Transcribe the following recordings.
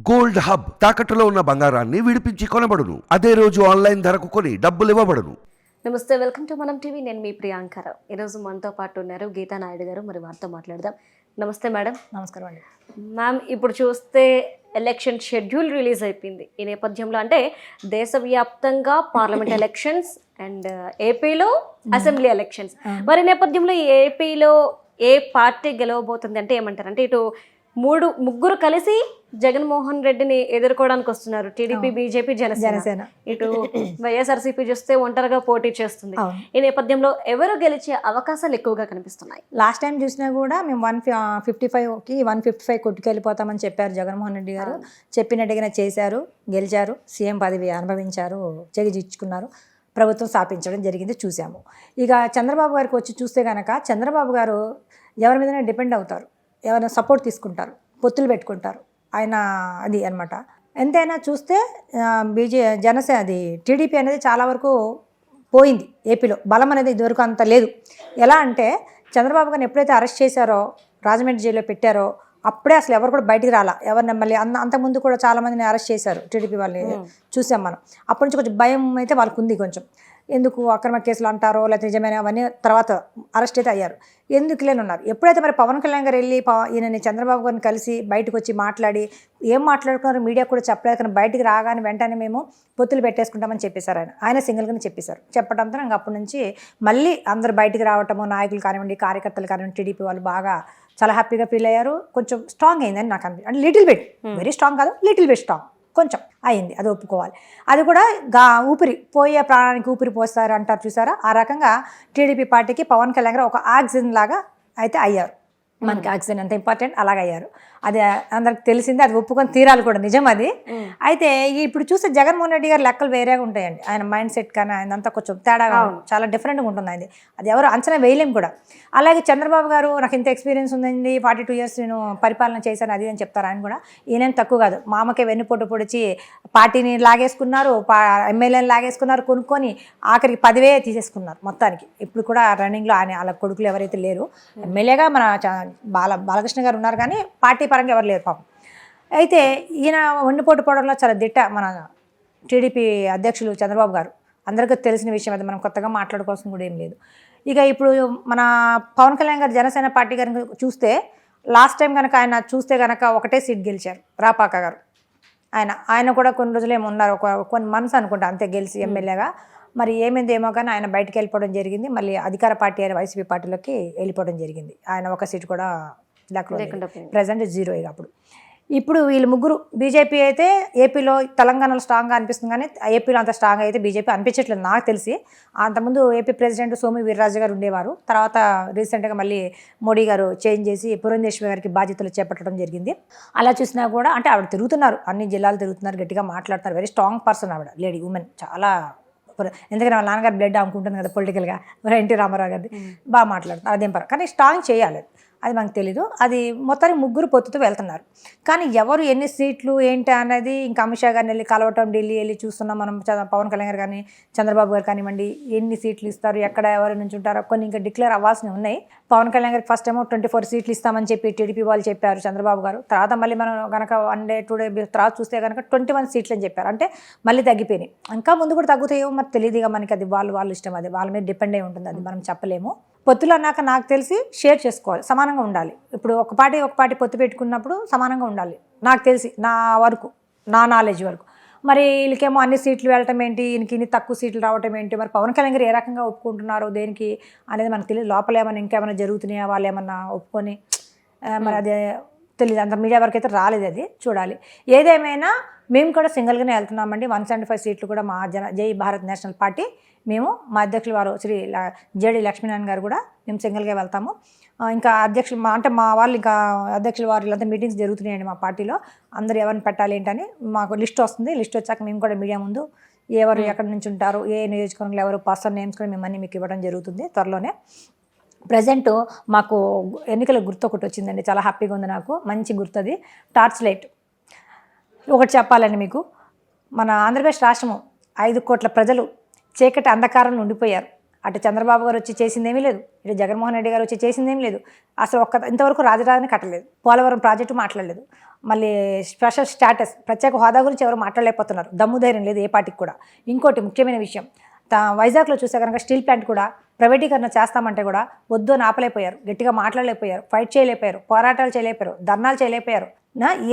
Gold hub తాకట్టులో ఉన్న బంగారాన్ని విడిపించి కొనబడును. అదే రోజు ఆన్లైన్ ధరకు కొని డబ్బులు ఇవ్వబడును. నమస్తే, వెల్కమ్ టు మనం టీవీ. నేను మీ ప్రియాంకరావు. ఈరోజు మనతో పాటు ఉన్నారు గీతా నాయుడు గారు. మరి వారితో మాట్లాడదాం. నమస్తే మేడం. నమస్కారం అండి. మ్యామ్, ఇప్పుడు చూస్తే ఎలక్షన్ షెడ్యూల్ రిలీజ్ అయిపోయింది. ఈ నేపథ్యంలో అంటే దేశవ్యాప్తంగా పార్లమెంట్ ఎలక్షన్స్ అండ్ ఏపీలో అసెంబ్లీ ఎలక్షన్స్. మరి నేపథ్యంలో ఈ ఏపీలో ఏ పార్టీ గెలవబోతుంది అంటే ఏమంటారు? అంటే ఇటు ముగ్గురు కలిసి జగన్మోహన్ రెడ్డిని ఎదుర్కోవడానికి వస్తున్నారు. TDP, BJP, Janasena. ఇటు వైఎస్ఆర్సీపీ చూస్తే ఒంటరిగా పోటీ చేస్తుంది. ఈ నేపథ్యంలో ఎవరు గెలిచే అవకాశాలు ఎక్కువగా కనిపిస్తున్నాయి? లాస్ట్ టైం చూసినా కూడా మేము 155కి 155 కొట్టుకెళ్ళిపోతామని చెప్పారు జగన్మోహన్ రెడ్డి గారు. చెప్పినట్టుగానే చేశారు, గెలిచారు, సీఎం పదవి అనుభవించారు, చెగిజిచ్చుకున్నారు, ప్రభుత్వం స్థాపించడం జరిగింది, చూసాము. ఇక చంద్రబాబు గారికి వచ్చి చూస్తే కనుక చంద్రబాబు గారు ఎవరి మీదనే డిపెండ్ అవుతారు, ఎవరైనా సపోర్ట్ తీసుకుంటారు, పొత్తులు పెట్టుకుంటారు. ఆయన అది అనమాట. ఎంతైనా చూస్తే జనసేన అది టీడీపీ అనేది చాలా వరకు పోయింది. ఏపీలో బలం అనేది ఇదివరకు అంత లేదు. ఎలా అంటే చంద్రబాబు గారిని ఎప్పుడైతే అరెస్ట్ చేశారో, రాజమండ్రి జైల్లో పెట్టారో, అప్పుడే అసలు ఎవరు కూడా బయటికి రాలా. ఎవరిని మళ్ళీ అంతకుముందు కూడా చాలామందిని అరెస్ట్ చేశారు టీడీపీ వాళ్ళని, చూసాం మనం. అప్పటి నుంచి కొంచెం భయం అయితే వాళ్ళకు ఉంది. కొంచెం ఎందుకు అక్రమ కేసులు అంటారో లేకపోతే నిజమైన అవన్నీ తర్వాత అరెస్ట్ అయితే అయ్యారు. ఎందుకు లేని ఉన్నారు. ఎప్పుడైతే మరి పవన్ కళ్యాణ్ గారు వెళ్ళి ఈయనని చంద్రబాబు గారిని కలిసి బయటకు వచ్చి మాట్లాడి ఏం మాట్లాడుకున్నారో మీడియా కూడా చెప్పలేదు, కానీ బయటికి రాగానే వెంటనే మేము పొత్తులు పెట్టేసుకుంటామని చెప్పేశారు. ఆయన సింగిల్గానే చెప్పేశారు. చెప్పడంతో నాకు అప్పటి నుంచి మళ్ళీ అందరు బయటికి రావటము, నాయకులు కానివ్వండి, కార్యకర్తలు కానివ్వండి, టీడీపీ వాళ్ళు బాగా చాలా హ్యాపీగా ఫీల్ అయ్యారు. కొంచెం స్ట్రాంగ్ అయిందని నాకు అనిపించింది. అంటే లిటిల్ బిట్, వెరీ స్ట్రాంగ్ కాదు, లిటిల్ బిట్ స్ట్రాంగ్ కొంచెం అయింది. అది ఒప్పుకోవాలి. అది కూడా ఊపిరి పోయే ప్రాణానికి ఊపిరి పోస్తారు అంటారు చూసారా, ఆ రకంగా టీడీపీ పార్టీకి పవన్ కళ్యాణ్ గారు ఒక ఆక్సిజన్ లాగా అయితే అయ్యారు. మనకి ఆక్సిజన్ ఎంత ఇంపార్టెంట్ అలాగ అయ్యారు. అది అందరికి తెలిసిందే, అది ఒప్పుకొని తీరాలి కూడా, నిజం అది. అయితే ఇప్పుడు చూస్తే జగన్మోహన్ రెడ్డి గారి లెక్కలు వేరేగా ఉంటాయండి. ఆయన మైండ్ సెట్ కానీ ఆయన అంతా కొంచెం తేడాగా చాలా డిఫరెంట్గా ఉంటుంది. అది ఎవరు అంచనా వేయలేము కూడా. అలాగే చంద్రబాబు గారు నాకు ఇంత ఎక్స్పీరియన్స్ ఉందండి, 42 years నేను పరిపాలన చేశాను అది అని చెప్తారు ఆయన కూడా. ఈయనేం తక్కువ కాదు. మామకే వెన్నుపోటు పొడిచి పార్టీని లాగేసుకున్నారు, ఎమ్మెల్యేని లాగేసుకున్నారు, కొనుక్కొని ఆఖరికి 10,000 తీసేసుకున్నారు మొత్తానికి. ఇప్పుడు కూడా రన్నింగ్లో ఆయన వాళ్ళ కొడుకులు ఎవరైతే లేరు. ఎమ్మెల్యేగా మన బాలకృష్ణ గారు ఉన్నారు, కానీ పార్టీ పరంగా ఎవరు లేరు పాపం. అయితే ఈయన వెన్నుపోటు పోవడంలో చాలా దిట్ట మన టీడీపీ అధ్యక్షులు చంద్రబాబు గారు. అందరికీ తెలిసిన విషయం అది, మనం కొత్తగా మాట్లాడుకోవాల్సిన కూడా ఏం లేదు. ఇక ఇప్పుడు మన పవన్ కళ్యాణ్ గారు జనసేన పార్టీ గారిని చూస్తే లాస్ట్ టైం కనుక ఆయన చూస్తే కనుక ఒకటే సీట్ గెలిచారు, రాపాక గారు. ఆయన కూడా కొన్ని రోజులు ఏమో ఉన్నారు, కొన్ని మంత్స్ అనుకుంటా అంతే గెలిచి ఎమ్మెల్యేగా. మరి ఏమో కానీ ఆయన బయటకు వెళ్ళిపోవడం జరిగింది. మళ్ళీ అధికార పార్టీ అయిన వైసీపీ పార్టీలోకి వెళ్ళిపోవడం జరిగింది. ఆయన ఒక సీట్ కూడా లేకుండా ప్రజెంట్ 0 అప్పుడు. ఇప్పుడు వీళ్ళు ముగ్గురు బీజేపీ అయితే ఏపీలో, తెలంగాణలో స్ట్రాంగ్గా అనిపిస్తుంది, కానీ ఏపీలో అంత స్ట్రాంగ్ అయితే బీజేపీ అనిపించట్లేదు నాకు తెలిసి. అంతకుముందు ఏపీ ప్రెసిడెంట్ సోము వీర్రాజు గారు ఉండేవారు. తర్వాత రీసెంట్గా మళ్ళీ మోడీ గారు చేంజ్ చేసి పురంధేశ్వరి గారికి బాధ్యతలు చేపట్టడం జరిగింది. అలా చూసినా కూడా అంటే ఆవిడ తిరుగుతున్నారు, అన్ని జిల్లాలు తిరుగుతున్నారు, గట్టిగా మాట్లాడతారు. వెరీ స్ట్రాంగ్ పర్సన్ ఆవిడ, లేడీ ఉమెన్. చాలా, ఎందుకంటే వాళ్ళ నాన్నగారు బ్లడ్ అమ్ముకుంటుంది కదా పొలిటికల్గా, ఎన్టీ రామారావు గారిది. బాగా మాట్లాడుతున్నారు, అదేం కానీ స్ట్రాంగ్ చేయాలి, అది మనకు తెలీదు. అది మొత్తానికి ముగ్గురు పొత్తుతో వెళ్తున్నారు. కానీ ఎవరు ఎన్ని సీట్లు ఏంటి అనేది ఇంకా అమిత్ షా గారిని వెళ్ళి కలవటం, ఢిల్లీ వెళ్ళి చూస్తున్నాం మనం. పవన్ కళ్యాణ్ గారు కానీ చంద్రబాబు గారు కానివ్వండి, ఎన్ని సీట్లు ఇస్తారు, ఎక్కడ ఎవరి నుంచి ఉంటారో కొన్ని ఇంకా డిక్లేర్ అవ్వాల్సినవి ఉన్నాయి. పవన్ కళ్యాణ్ గారికి ఫస్ట్ ఏమో 24 సీట్లు ఇస్తామని చెప్పి టీడీపీ వాళ్ళు చెప్పారు, చంద్రబాబు గారు. తర్వాత మళ్ళీ మనం కనుక 1 day 2 day తర్వాత చూస్తే కనుక 21 సీట్లు అని చెప్పారు. అంటే మళ్ళీ తగ్గిపోయినాయి. ఇంకా ముందు కూడా తగ్గుతాయేమో మరి తెలియదు. ఇక మనకి అది వాళ్ళ ఇష్టం, అది వాళ్ళ మీద డిపెండ్ అయి ఉంటుంది, అది మనం చెప్పలేము. పొత్తులు అన్నాక నాకు తెలిసి షేర్ చేసుకోవాలి, సమానంగా ఉండాలి. ఇప్పుడు ఒక పార్టీ పొత్తు పెట్టుకున్నప్పుడు సమానంగా ఉండాలి నాకు తెలిసి, నా వరకు, నా నాలెడ్జ్ వరకు. మరి వీళ్ళకేమో అన్ని సీట్లు వెళ్ళటం ఏంటి, ఈయనకి ఇన్ని తక్కువ సీట్లు రావటం ఏంటి, మరి పవన్ కళ్యాణ్ గారు ఏ రకంగా ఒప్పుకుంటున్నారో దేనికి అనేది మనకు తెలియదు. లోపల ఏమైనా ఇంకేమైనా జరుగుతున్నాయా, వాళ్ళు ఏమన్నా ఒప్పుకొని, మరి అదే తెలియదు. అంత మీడియా వరకు అయితే రాలేదు, అది చూడాలి. ఏదేమైనా మేము కూడా సింగిల్గానే వెళ్తున్నామండి. 175 సీట్లు కూడా మా జై భారత్ నేషనల్ పార్టీ, మేము మా అధ్యక్షులు వారు శ్రీ జేడి లక్ష్మీనారాయణ గారు కూడా మేము సింగిల్గా వెళ్తాము. ఇంకా అధ్యక్షులు అంటే మా వాళ్ళు, ఇంకా అధ్యక్షుల వారు వీళ్ళంతా మీటింగ్స్ జరుగుతున్నాయండి మా పార్టీలో. అందరూ ఎవరిని పెట్టాలి ఏంటని మాకు లిస్ట్ వస్తుంది. లిస్ట్ వచ్చాక మేము కూడా మీడియా ముందు ఎవరు ఎక్కడి నుంచి ఉంటారు, ఏ నియోజకవర్గంలో ఎవరు పర్సన్ నేమ్స్ కూడా మిమ్మల్ని మీకు ఇవ్వడం జరుగుతుంది త్వరలోనే. ప్రజెంట్ మాకు ఎన్నికల గుర్తు ఒకటి వచ్చిందండి, చాలా హ్యాపీగా ఉంది నాకు. మంచి గుర్తు అది, టార్చ్ లైట్. ఒకటి చెప్పాలండి మీకు, మన ఆంధ్రప్రదేశ్ రాష్ట్రము 5 కోట్ల ప్రజలు చీకటి అంధకారంలో ఉండిపోయారు. అటు చంద్రబాబు గారు వచ్చి చేసిందేమీ లేదు, ఇటు జగన్మోహన్ రెడ్డి గారు వచ్చి చేసిందేమీ లేదు. అసలు ఇంతవరకు రాజధానిని కట్టలేదు, పోలవరం ప్రాజెక్టు మాట్లాడలేదు, మళ్ళీ స్పెషల్ స్టాటస్ ప్రత్యేక హోదా గురించి ఎవరు మాట్లాడలేకపోతున్నారు. దమ్ము ధైర్యం లేదు ఏ పార్టీకి కూడా. ఇంకోటి ముఖ్యమైన విషయం, వైజాగ్లో చూసే కనుక స్టీల్ ప్లాంట్ కూడా ప్రైవేటీకరణ చేస్తామంటే కూడా వద్దు అని ఆపలేకపోయారు, గట్టిగా మాట్లాడలేకపోయారు, ఫైట్ చేయలేకపోయారు, పోరాటాలు చేయలేకపోయారు, ధర్నాలు చేయలేకపోయారు.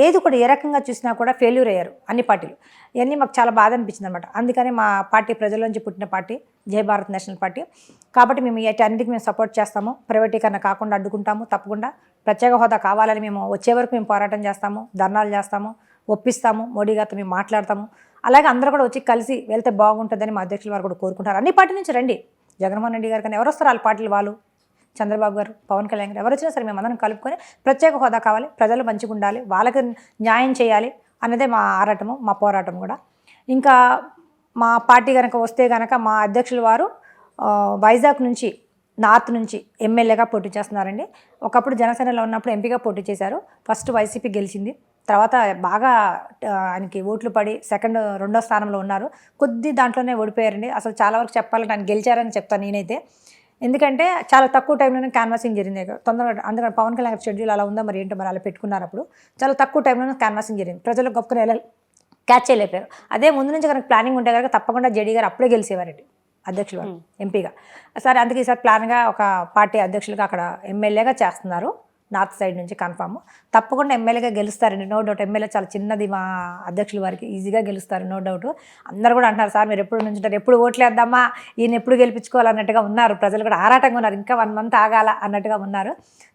ఏది కూడా ఏ రకంగా చూసినా కూడా ఫెయిల్యూర్ అయ్యారు అన్ని పార్టీలు. ఇవన్నీ మాకు చాలా బాధ అనిపించింది అనమాట. అందుకని మా పార్టీ ప్రజల నుంచి పుట్టిన పార్టీ జై భారత్ నేషనల్ పార్టీ. కాబట్టి మేము అన్నిటికీ మేము సపోర్ట్ చేస్తాము, ప్రైవేటీకరణ కాకుండా అడ్డుకుంటాము. తప్పకుండా ప్రత్యేక హోదా కావాలని మేము వచ్చే వరకు మేము పోరాటం చేస్తాము, ధర్నాలు చేస్తాము, ఒప్పిస్తాము, మోడీ గారితో మేము మాట్లాడతాము. అలాగే అందరూ కూడా వచ్చి కలిసి వెళ్తే బాగుంటుందని మా అధ్యక్షుల వారు కూడా కోరుకుంటారు. అన్ని పార్టీ నుంచి రండి, జగన్మోహన్ రెడ్డి గారు కానీ ఎవరు వస్తారు, వాళ్ళ పార్టీలు వాళ్ళు, చంద్రబాబు గారు, పవన్ కళ్యాణ్ గారు ఎవరు వచ్చినా సరే మేమందరం కలుపుకొని ప్రత్యేక హోదా కావాలి, ప్రజలు మంచిగా ఉండాలి, వాళ్ళకి న్యాయం చేయాలి అన్నదే మా ఆరాటము, మా పోరాటం కూడా. ఇంకా మా పార్టీ కనుక వస్తే కనుక మా అధ్యక్షుల వారు వైజాగ్ నుంచి నార్త్ నుంచి ఎమ్మెల్యేగా పోటీ చేస్తున్నారండి. ఒకప్పుడు జనసేనలో ఉన్నప్పుడు ఎంపీగా పోటీ చేశారు. ఫస్ట్ వైసీపీ గెలిచింది, తర్వాత బాగా ఆయనకి ఓట్లు పడి రెండో స్థానంలో ఉన్నారు. కొద్ది దాంట్లోనే ఓడిపోయారండి. అసలు చాలా వరకు చెప్పాలంటే ఆయన గెలిచారని చెప్తాను నేనైతే. ఎందుకంటే చాలా తక్కువ టైంలోనే క్యాన్వాసింగ్ జరిగింది తొందరగా. అందుకని పవన్ కళ్యాణ్ షెడ్యూల్ అలా ఉందా మరి ఏంటో మరి అలా పెట్టుకున్నారు. అప్పుడు చాలా తక్కువ టైంలోనే క్యాన్వాసింగ్ జరిగింది, ప్రజలు గొప్పగా క్యాచ్ చేయలేపారు. అదే ముందు నుంచి కనుక ప్లానింగ్ ఉంటే కనుక తప్పకుండా జేడీ గారు అప్పుడే గెలిచేవారండి అధ్యక్షులు ఎంపీగా. సరే అందుకే ఈసారి ప్లాన్గా ఒక పార్టీ అధ్యక్షులుగా అక్కడ ఎమ్మెల్యేగా చేస్తున్నారు, నార్త్ సైడ్ నుంచి కన్ఫామ్. తప్పకుండా ఎమ్మెల్యేగా గెలుస్తారండి, నో డౌట్. ఎమ్మెల్యే చాలా చిన్నది మా అధ్యక్షుల వారికి, ఈజీగా గెలుస్తారు, నో డౌట్. అందరూ కూడా అంటున్నారు సార్ మీరు ఎప్పుడు నుంచుంటారు, ఎప్పుడు ఓట్లేద్దామా, ఈయన ఎప్పుడు గెలిపించుకోవాలన్నట్టుగా ఉన్నారు. ప్రజలు కూడా ఆరాటంగా ఉన్నారు, ఇంకా 1 month ఆగాల అన్నట్టుగా ఉన్నారు.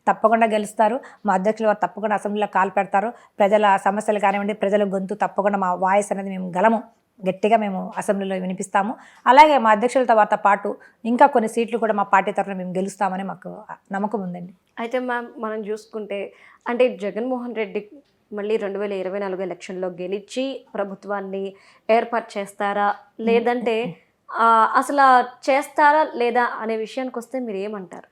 తప్పకుండా గెలుస్తారు. మా అధ్యక్షుల వారు తప్పకుండా అసెంబ్లీలో కాలు పెడతారు. ప్రజల సమస్యలు కానివ్వండి, ప్రజల గొంతు తప్పకుండా మా వాయిస్ అనేది మేము గట్టిగా మేము అసెంబ్లీలో వినిపిస్తాము. అలాగే మా అధ్యక్షులతో వారితో పాటు ఇంకా కొన్ని సీట్లు కూడా మా పార్టీ తరఫున మేము గెలుస్తామని మాకు నమ్మకం ఉందండి. అయితే మ్యామ్ మనం చూసుకుంటే అంటే జగన్మోహన్ రెడ్డి మళ్ళీ 2024 ఎలక్షన్లో గెలిచి ప్రభుత్వాన్ని ఏర్పాటు చేస్తారా, లేదంటే అసలు చేస్తారా లేదా అనే విషయానికి వస్తే మీరు ఏమంటారు?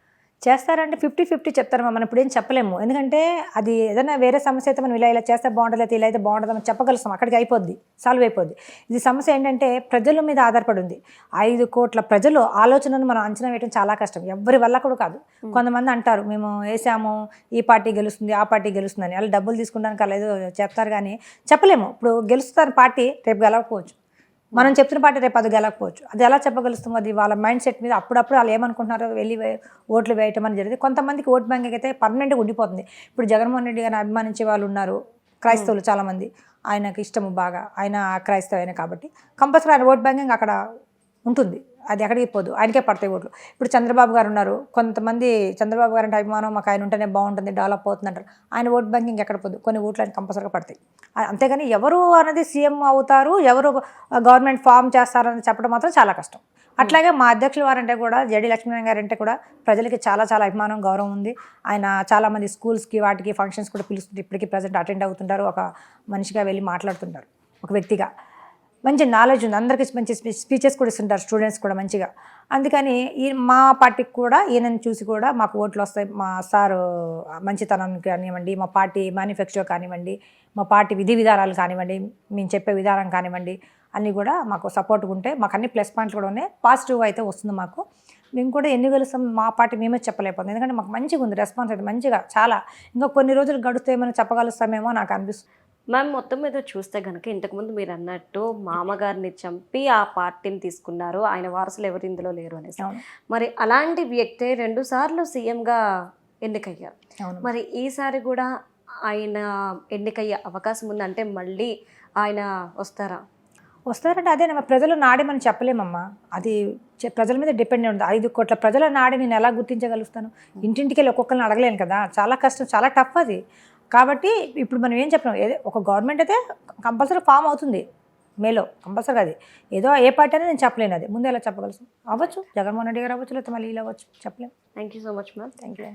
చేస్తారంటే 50-50 చెప్తారు. మనం ఇప్పుడు ఏం చెప్పలేము, ఎందుకంటే అది ఏదైనా వేరే సమస్య అయితే మనం ఇలా చేస్తే బాగుంటుంది, అయితే ఇలా అయితే బాగుంటుంది అని చెప్పగలుగుతాం, అక్కడికి అయిపోద్ది, సాల్వ్ అయిపోద్ది. ఇది సమస్య ఏంటంటే ప్రజల మీద ఆధారపడి ఉంది. 5 కోట్ల ప్రజలు ఆలోచనను మనం అంచనా వేయడం చాలా కష్టం, ఎవరి వల్ల కూడా కాదు. కొంతమంది అంటారు మేము వేసాము, ఈ పార్టీ గెలుస్తుంది, ఆ పార్టీ గెలుస్తుందని, అలా డబ్బులు తీసుకుంటానికి అలా ఏదో చెప్తారు, కానీ చెప్పలేము. ఇప్పుడు గెలుస్తారు పార్టీ, రేపు గెలవకపోవచ్చు. మనం చెప్తున్న పార్టీ రేపు అది గెలకపోవచ్చు. అది ఎలా చెప్పగలుస్తాం? అది వాళ్ళ మైండ్ సెట్ మీద అప్పుడప్పుడు వాళ్ళు ఏమనుకుంటున్నారో వెళ్ళి ఓట్లు వేయటం అని జరిగింది. కొంతమందికి ఓట్ బ్యాంక్ అయితే పర్మనెంట్గా ఉండిపోతుంది. ఇప్పుడు జగన్మోహన్ రెడ్డి గారిని అభిమానించే వాళ్ళు ఉన్నారు, క్రైస్తవులు చాలామంది, ఆయనకు ఇష్టము బాగా, ఆయన క్రైస్తవ ఆయన కాబట్టి కంపల్సరీ ఆయన ఓట్ బ్యాంకింగ్ అక్కడ ఉంటుంది, అది ఎక్కడికి పోదు, ఆయనకే పడతాయి ఓట్లు. ఇప్పుడు చంద్రబాబు గారు ఉన్నారు, కొంతమంది చంద్రబాబు గారు అంటే అభిమానం, మాకు ఆయన ఉంటేనే బాగుంటుంది, డెవలప్ అవుతుంది అంటారు. ఆయన ఓట్ బ్యాంకింగ్ ఎక్కడ పోదు, కొన్ని ఓట్లు ఆయన కంపల్సరీగా పడతాయి. అంతేగాని ఎవరు అనేది సీఎం అవుతారు, ఎవరు గవర్నమెంట్ ఫామ్ చేస్తారని చెప్పడం మాత్రం చాలా కష్టం. అట్లాగే మా అధ్యక్షుల వారంటే కూడా జేడీ లక్ష్మీనారాయణ గారు అంటే కూడా ప్రజలకి చాలా చాలా అభిమానం, గౌరవం ఉంది. ఆయన చాలామంది స్కూల్స్కి వాటికి ఫంక్షన్స్ కూడా పిలుస్తుంటే ఇప్పటికీ ప్రజెంట్ అటెండ్ అవుతుంటారు, ఒక మనిషిగా వెళ్ళి మాట్లాడుతుంటారు, ఒక వ్యక్తిగా. మంచి నాలెడ్జ్ ఉంది, అందరికీ మంచి స్పీచెస్ కూడా ఇస్తుంటారు, స్టూడెంట్స్ కూడా మంచిగా. అందుకని మా పార్టీకి కూడా ఈయనని చూసి కూడా మాకు ఓట్లు వస్తాయి. మా సారు మంచితనానికి కానివ్వండి, మా పార్టీ మేనిఫెస్టో కానివ్వండి, మా పార్టీ విధి విధానాలు కానివ్వండి, మేము చెప్పే విధానం కానివ్వండి, అన్నీ కూడా మాకు సపోర్ట్గా ఉంటాయి. మాకు అన్ని ప్లస్ పాయింట్లు కూడా ఉన్నాయి, పాజిటివ్గా అయితే వస్తుంది మాకు. మేము కూడా ఎన్ని గెలుస్తాం మా పార్టీ మేమే చెప్పలేకపోతుంది, ఎందుకంటే మాకు మంచిగా ఉంది రెస్పాన్స్ అయితే మంచిగా. చాలా ఇంకా కొన్ని రోజులు గడిస్తే ఏమైనా చెప్పగలుస్తామేమో నాకు అనిపిస్తుంది. మ్యామ్ మొత్తం మీద చూస్తే కనుక ఇంతకుముందు మీరు అన్నట్టు మామగారిని చంపి ఆ పార్టీని తీసుకున్నారు, ఆయన వారసులు ఎవరు ఇందులో లేరు అనేసి. మరి అలాంటి వ్యక్తే 2 సార్లు సీఎంగా ఎన్నికయ్యారు. మరి ఈసారి కూడా ఆయన ఎన్నికయ్యే అవకాశం ఉంది అంటే మళ్ళీ ఆయన వస్తారంటే అదే ప్రజల నాడి మనం చెప్పలేమమ్మా, అది ప్రజల మీద డిపెండ్ ఉంది. 5 కోట్ల ప్రజల నాడి నేను ఎలా గుర్తించగలుగుతాను? ఇంటింటికి వెళ్ళి ఒక్కొక్కరిని అడగలేను కదా, చాలా కష్టం, చాలా టఫ్ అది. కాబట్టి ఇప్పుడు మనం ఏం చెప్పలేం, ఒక గవర్నమెంట్ అయితే కంపల్సరీ ఫామ్ అవుతుంది మేలో కంపల్సరీగా. అది ఏదో ఏ పార్టీ అనేది నేను చెప్పలేను, అది ముందు ఎలా చెప్పగలుగుతాం? అవ్వచ్చు, జగన్మోహన్ రెడ్డి గారు అవ్వచ్చు, లేకపోతే మళ్ళీ ఇలా అవ్వచ్చు, చెప్పలేము. Thank you so much ma'am. Thank you.